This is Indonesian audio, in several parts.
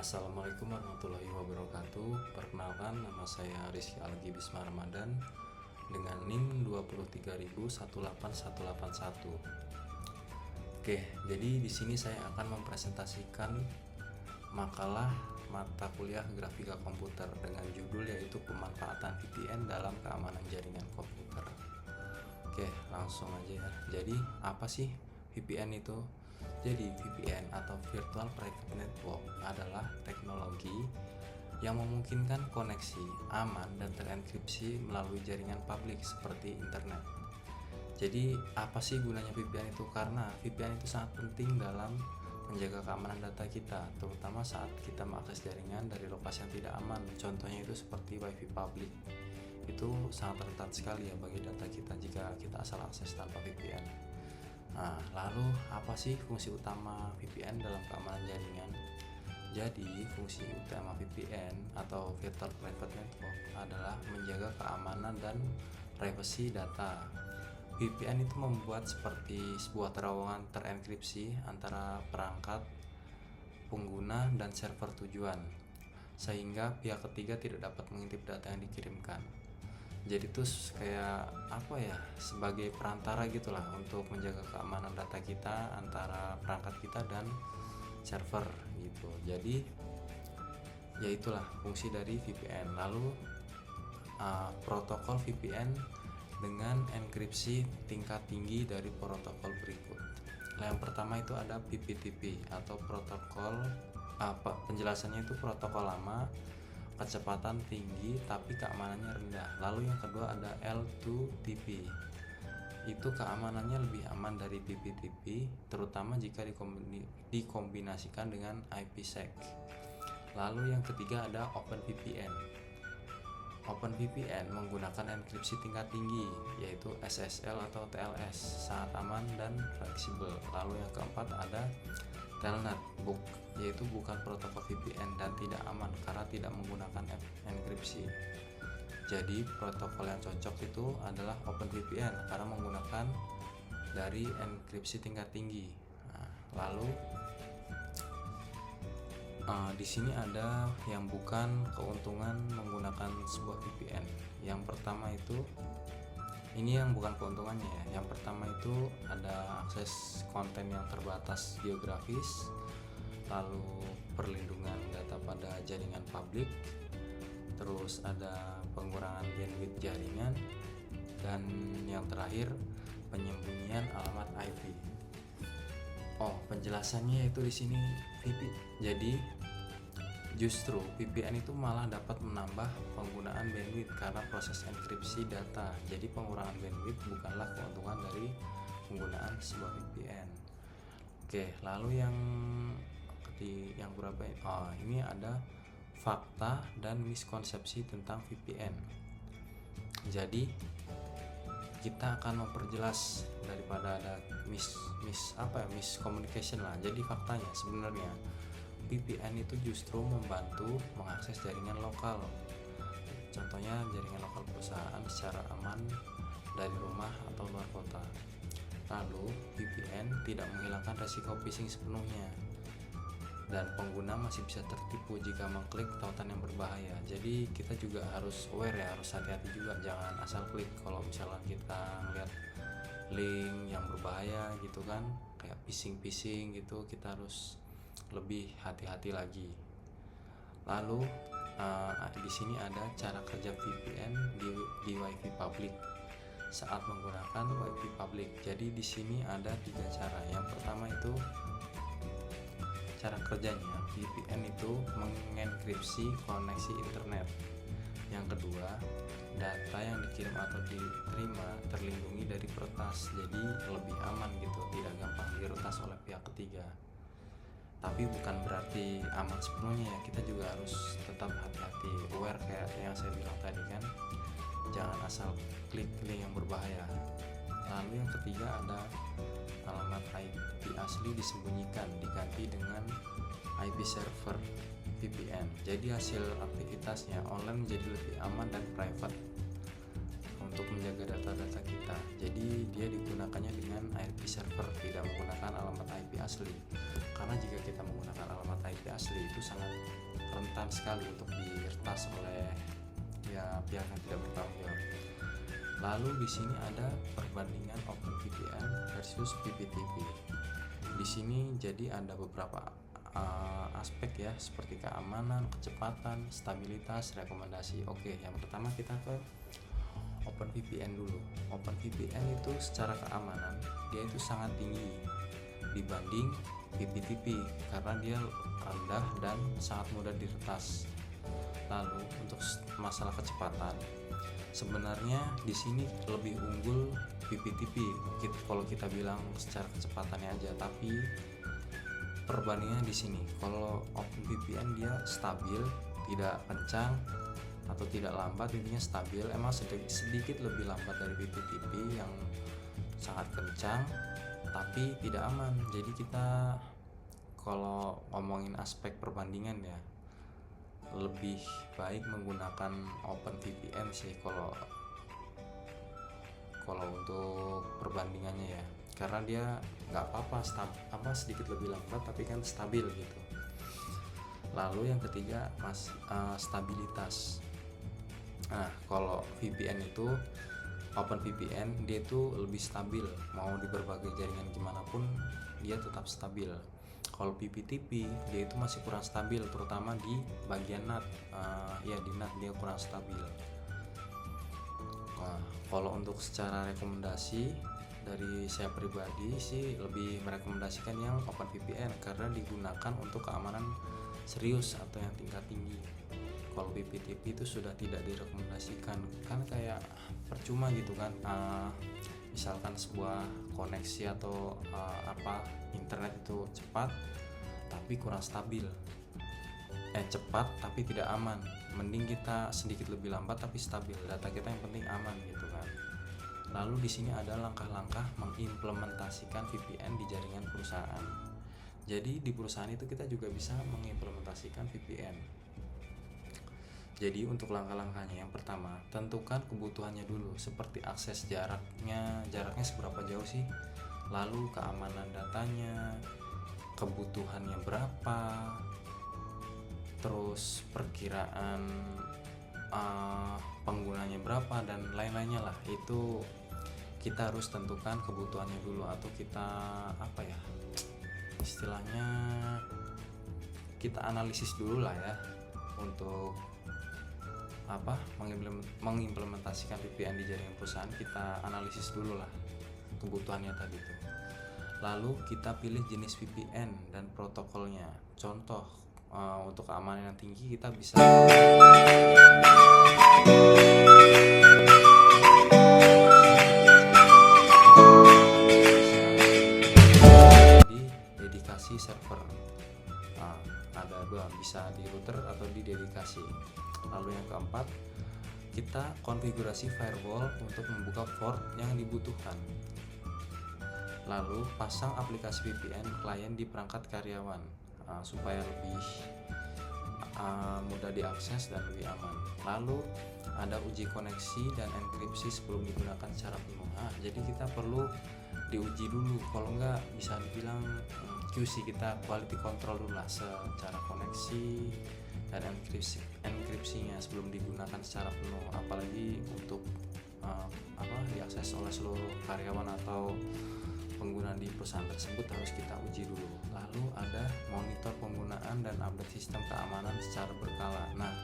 Assalamualaikum warahmatullahi wabarakatuh. Perkenalkan, nama saya Rizky Algi Bisma Ramadan dengan NIM 2318181. Oke, jadi di sini saya akan mempresentasikan makalah mata kuliah grafika komputer dengan judul yaitu pemanfaatan VPN dalam keamanan jaringan komputer. Oke, langsung aja ya. Jadi, apa sih VPN itu? Jadi VPN atau Virtual Private Network adalah teknologi yang memungkinkan koneksi aman dan terenkripsi melalui jaringan publik seperti internet. Jadi apa sih gunanya VPN itu? Karena VPN itu sangat penting dalam menjaga keamanan data kita, terutama saat kita mengakses jaringan dari lokasi yang tidak aman. Contohnya itu seperti WiFi publik. Itu sangat rentan sekali ya bagi data kita jika kita asal akses tanpa VPN. Nah, lalu apa sih fungsi utama VPN dalam keamanan jaringan? Jadi, fungsi utama VPN atau Virtual Private Network adalah menjaga keamanan dan privasi data. VPN itu membuat seperti sebuah terowongan terenkripsi antara perangkat, pengguna, dan server tujuan, sehingga pihak ketiga tidak dapat mengintip data yang dikirimkan. Jadi itu kayak apa ya, sebagai perantara gitulah untuk menjaga keamanan data kita antara perangkat kita dan server gitu. Jadi ya itulah fungsi dari VPN. Lalu protokol VPN dengan enkripsi tingkat tinggi dari protokol berikut. Yang pertama itu ada PPTP atau protokol penjelasannya itu protokol lama, kecepatan tinggi tapi keamanannya rendah. Lalu yang kedua ada L2TP, itu keamanannya lebih aman dari PPTP, terutama jika dikombinasikan dengan IPsec. Lalu yang ketiga ada OpenVPN. OpenVPN menggunakan enkripsi tingkat tinggi yaitu SSL atau TLS, sangat aman dan fleksibel. Lalu yang keempat ada Telnet, yaitu bukan protokol VPN dan tidak aman karena tidak menggunakan enkripsi. Jadi protokol yang cocok itu adalah OpenVPN karena menggunakan dari enkripsi tingkat tinggi. Nah, lalu di sini ada yang bukan keuntungan menggunakan sebuah VPN. Yang pertama itu ini yang bukan keuntungannya ya. Yang pertama itu ada akses konten yang terbatas geografis, lalu perlindungan data pada jaringan publik, terus ada pengurangan bandwidth jaringan, dan yang terakhir penyembunyian alamat IP. Oh, penjelasannya itu di sini VPN. Jadi justru VPN itu malah dapat menambah penggunaan bandwidth karena proses enkripsi data. Jadi pengurangan bandwidth bukanlah keuntungan dari penggunaan sebuah VPN. Oke, lalu yang berapa ini? Oh, ini ada fakta dan miskonsepsi tentang VPN. Jadi kita akan memperjelas daripada ada miscommunication lah. Jadi faktanya sebenarnya VPN itu justru membantu mengakses jaringan lokal. Contohnya jaringan lokal perusahaan secara aman dari rumah atau luar kota. Lalu VPN tidak menghilangkan resiko phishing sepenuhnya, dan pengguna masih bisa tertipu jika mengklik tautan yang berbahaya. Jadi kita juga harus aware ya, harus hati-hati juga, jangan asal klik. Kalau misalnya kita ngeliat link yang berbahaya gitu kan, kayak phishing gitu, kita harus lebih hati-hati lagi. Lalu di sini ada cara kerja VPN di WiFi public saat menggunakan WiFi public. Jadi di sini ada 3 cara. Yang pertama itu cara kerjanya, VPN itu mengenkripsi koneksi internet. Yang kedua, data yang dikirim atau diterima terlindungi dari peretas, jadi lebih aman gitu, tidak gampang diretas oleh pihak ketiga. Tapi bukan berarti aman sepenuhnya ya, kita juga harus tetap hati-hati, aware kayak yang saya bilang tadi kan, jangan asal klik link yang berbahaya. Lalu yang ketiga ada alamat IP asli disembunyikan, diganti dengan IP server VPN. Jadi hasil aktivitasnya online menjadi lebih aman dan private. Untuk untuk menjaga data-data kita. Jadi dia digunakannya dengan IP server, tidak menggunakan alamat IP asli. Karena jika kita menggunakan alamat IP asli itu sangat rentan sekali untuk diretas oleh pihak yang tidak bertanggung jawab. Lalu di sini ada perbandingan OpenVPN versus PPTP. Di sini jadi ada beberapa aspek ya, seperti keamanan, kecepatan, stabilitas, rekomendasi. Oke, yang pertama kita ke OpenVPN dulu. OpenVPN itu secara keamanan dia itu sangat tinggi dibanding PPTP karena dia rendah dan sangat mudah diretas. Lalu untuk masalah kecepatan, sebenarnya di sini lebih unggul PPTP kalau kita bilang secara kecepatannya aja, tapi perbandingannya di sini. Kalau OpenVPN dia stabil, tidak kencang atau tidak lambat, intinya stabil. Emang sedikit lebih lambat dari PPTP yang sangat kencang tapi tidak aman. Jadi kita kalau ngomongin aspek perbandingan ya, lebih baik menggunakan OpenVPN sih kalau untuk perbandingannya ya, karena dia nggak apa-apa sedikit lebih lambat tapi kan stabil gitu. Lalu yang ketiga stabilitas. Nah, kalau VPN itu OpenVPN dia itu lebih stabil, mau di berbagai jaringan gimana pun dia tetap stabil. Kalau PPTP dia itu masih kurang stabil, terutama di bagian NAT. Di NAT dia kurang stabil. Nah, kalau untuk secara rekomendasi dari saya pribadi sih lebih merekomendasikan yang OpenVPN karena digunakan untuk keamanan serius atau yang tingkat tinggi. Kalau PPTP itu sudah tidak direkomendasikan, kan kayak percuma gitu kan. Misalkan sebuah koneksi atau internet itu cepat tapi kurang stabil, cepat tapi tidak aman. Mending kita sedikit lebih lambat tapi stabil, data kita yang penting aman gitu kan. Lalu di sini ada langkah-langkah mengimplementasikan VPN di jaringan perusahaan. Jadi di perusahaan itu kita juga bisa mengimplementasikan VPN. Jadi untuk langkah-langkahnya, yang pertama tentukan kebutuhannya dulu, seperti akses jaraknya seberapa jauh sih, lalu keamanan datanya, kebutuhannya berapa, terus perkiraan penggunanya berapa dan lain-lainnya lah. Itu kita harus tentukan kebutuhannya dulu, atau kita istilahnya kita analisis dulu lah ya untuk mengimplementasikan VPN di jaringan perusahaan. Kita analisis dulu lah kebutuhannya tadi tuh. Lalu kita pilih jenis VPN dan protokolnya. Contoh untuk keamanan yang tinggi kita bisa di dedikasi server. Ada dua, bisa di router atau di dedikasi. Lalu yang keempat, kita konfigurasi firewall untuk membuka port yang dibutuhkan. Lalu pasang aplikasi VPN klien di perangkat karyawan supaya lebih mudah diakses dan lebih aman. Lalu ada uji koneksi dan enkripsi sebelum digunakan secara penuh. Jadi kita perlu diuji dulu, kalau enggak bisa dibilang QC, kita quality control dulu lah secara koneksi dan enkripsinya sebelum digunakan secara penuh, apalagi untuk diakses oleh seluruh karyawan atau pengguna di perusahaan tersebut, harus kita uji dulu. Lalu ada monitor penggunaan dan update sistem keamanan secara berkala. Nah,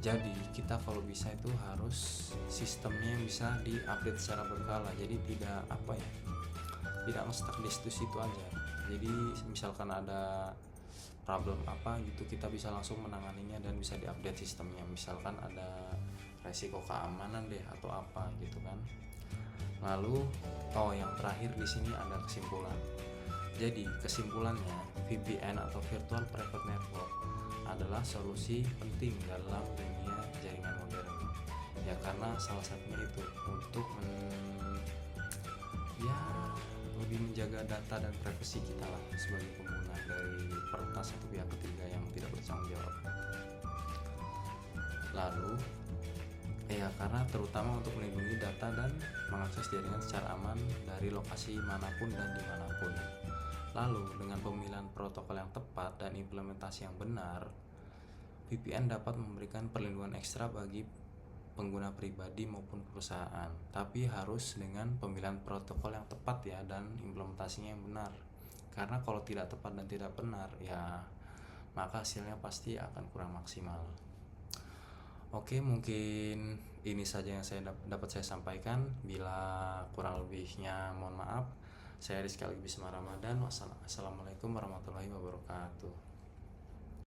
jadi kita kalau bisa itu harus sistemnya bisa diupdate secara berkala, jadi tidak nge-stuck di situ aja. Jadi misalkan ada problem gitu, kita bisa langsung menanganinya dan bisa diupdate sistemnya. Misalkan ada resiko keamanan deh atau apa gitu kan. Lalu yang terakhir di sini ada kesimpulan. Jadi kesimpulannya, VPN atau Virtual Private Network adalah solusi penting dalam dunia jaringan modern. Ya karena salah satunya itu untuk lebih menjaga data dan privasi kita lah sebagai pengguna dari peretas atau pihak ketiga yang tidak bertanggung jawab. Lalu karena terutama untuk melindungi data data dan mengakses jaringan secara aman dari lokasi manapun dan dimanapun. Lalu, dengan pemilihan protokol yang tepat dan implementasi yang benar, VPN dapat memberikan perlindungan ekstra bagi pengguna pribadi maupun perusahaan. Tapi harus dengan pemilihan protokol yang tepat ya, dan implementasinya yang benar. Karena kalau tidak tepat dan tidak benar, ya maka hasilnya pasti akan kurang maksimal. Oke, mungkin ini saja yang dapat saya sampaikan. Bila kurang lebihnya mohon maaf. Saya Rizky Alwi Bisma Ramadan. Wassalamualaikum warahmatullahi wabarakatuh.